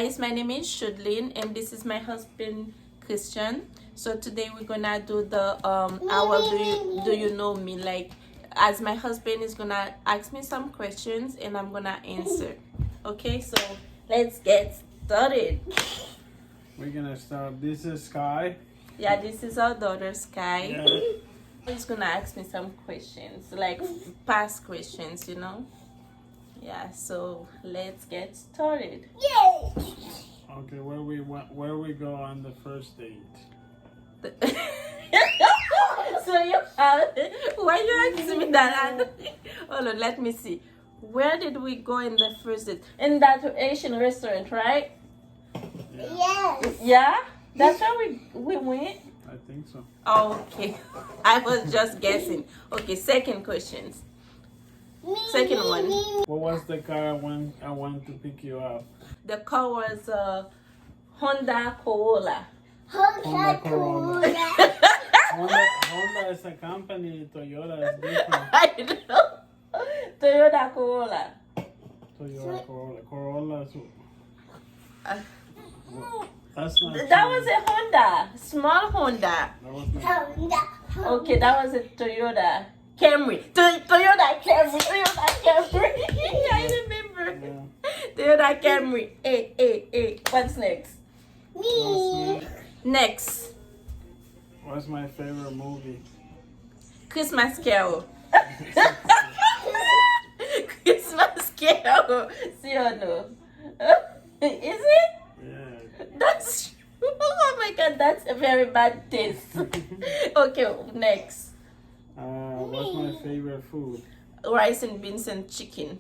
guys, my name is Shoudeline and this is my husband Christian. So today we're gonna do the our do you know me, like, as my husband is gonna ask me some questions and I'm gonna answer. Okay, so let's get started. We're gonna start. This is Sky. Yeah, this is our daughter Sky. Yeah. He's gonna ask me some questions, like past questions, you know. Yeah, so let's get started. Okay, where we go on the first date? So you why you asking me that? Hold on, let me see. Where did we go in the first date? In that Asian restaurant, right? Yeah. Yes. Yeah? That's where we went? I think so. Okay. I was just guessing. Okay, second questions. Second one. What was the car I went to pick you up? The car was Honda Corolla. Honda Corolla. Honda is a company. Toyota is different. I know. Toyota Corolla. Toyota Corolla. Corolla is... Uh, That's not... That was a Honda. Small Honda. That was not... Okay, that was a Toyota Camry. Toyota Camry. I remember. Yeah. Toyota Camry. Hey. What's next? Me. Next. What's my favorite movie? Christmas Carol. Christmas Carol. See or no? Is it? Yeah. That's true. Oh my god, that's a very bad taste. Okay, next. What's my favorite food? Rice and beans and chicken.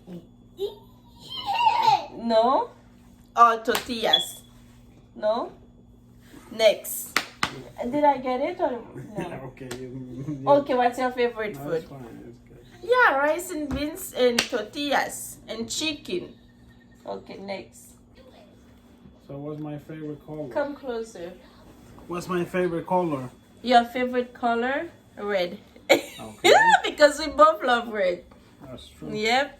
No? Or tortillas? No? Next. Did I get it or no? Okay. Okay, what's your favorite No, food? it's fine. It's good. Yeah, rice and beans and tortillas and chicken. Okay, next. So what's my favorite color? Come closer. What's my favorite color? Your favorite color? Red. Okay. Because we both love red. That's true. Yep.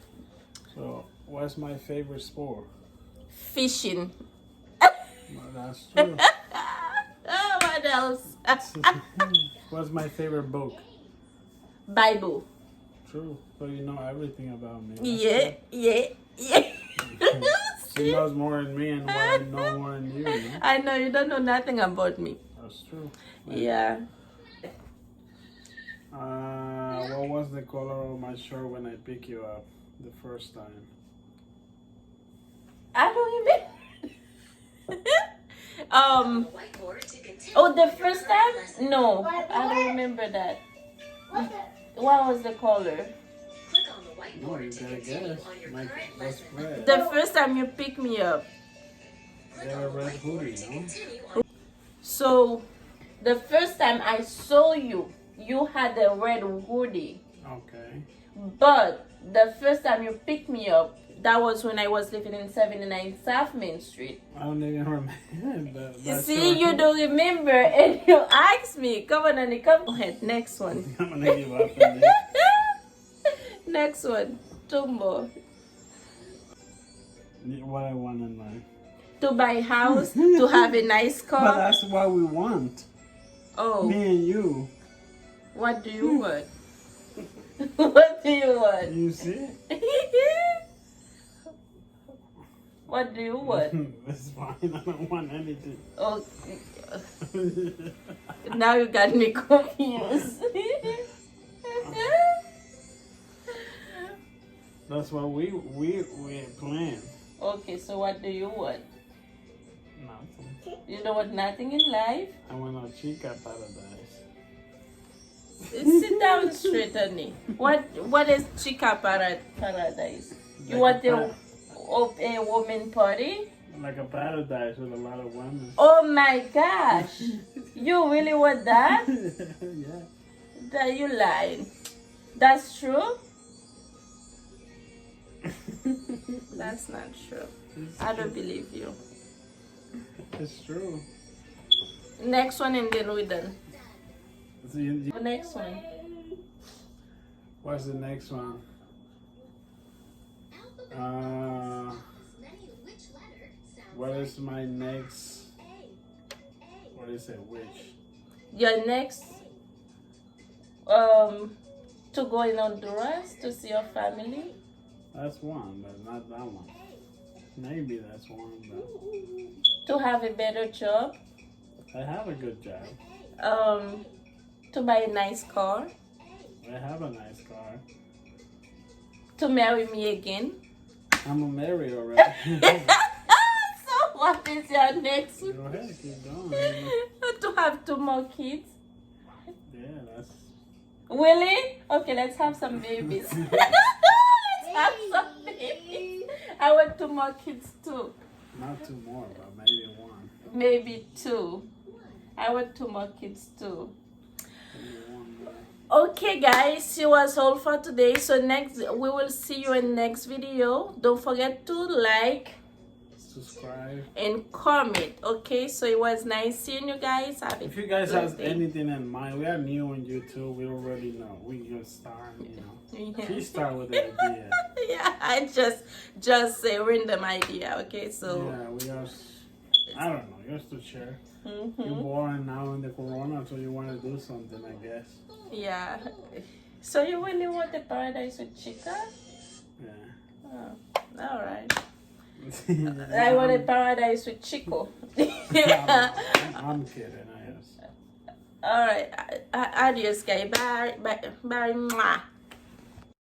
So what's my favorite sport? Fishing. No, that's true. Oh, what else? What's my favorite book? Bible. True. So you know everything about me. That's Yeah. true. She knows more than me and what I know more than you. No? I know you don't know nothing about me. That's true. Yeah. What was the color of my shirt when I picked you up the first time? I don't even. Oh, the first time? No, I don't remember that. What was the color? No, you gotta guess. My best friend. The first time you picked me up. They had a red hoodie, no? So, the first time I saw you, you had a red hoodie. Okay. But the first time you picked me up, that was when I was living in 79 South Main Street. I don't even remember. You see, you don't remember and you asked me. Come on, Annie, come ahead. Next one. I'm gonna give up on this. Next one. Tumbo. What I want in life. To buy a house, to have a nice But car. that's what we want. Oh, Me and you. what do you want? What do you want? You see? What do you want? It's fine. I don't want anything. Oh, now you got me confused. That's what we plan. Okay, so what do you want? Nothing. You don't want nothing in life? I want a chica paradise. Sit down straight, honey. What is chica paradise? You want a woman party? Like a paradise with a lot of women. Oh my gosh! You really want that? Yeah. That you lying. That's true? That's not true. I don't believe you. It's true. Next one and then we're done. So you, The next one. what's the next one? What is my next? What is it? Which? Your next, to go in Honduras to see your family. That's one, but not that one. Maybe that's one, but To have a better job. I have a good job. To buy a nice car. I have a nice car. To marry me again. I'm married already. So what is your next? Go ahead, keep going. To have 2 more kids. Yeah, that's. Really? Okay, let's have some babies. Let's have some babies. I want 2 more kids too. Not 2 more, but maybe 1. Maybe 2. I want 2 more kids too. Maybe 1 more. Okay guys, it was all for today. So next we will see you in next video. Don't forget to like, Subscribe. and comment. Okay, so it was nice seeing you guys. Have a If you guys good have day. anything in mind, we are new on YouTube. We already know. We just start, you know. Yeah. She start with the idea. Yeah, I just say random idea. Okay, so Yeah, we just. I don't know. Just to share. You're mhm. born now in the corona, so you want to do something, I guess. Yeah. So you really want the paradise with chica? Yeah. Oh, all right. I want a paradise with Chico. I'm kidding, I guess. All right. Adios, guys. Bye. Bye. Bye. Mwah.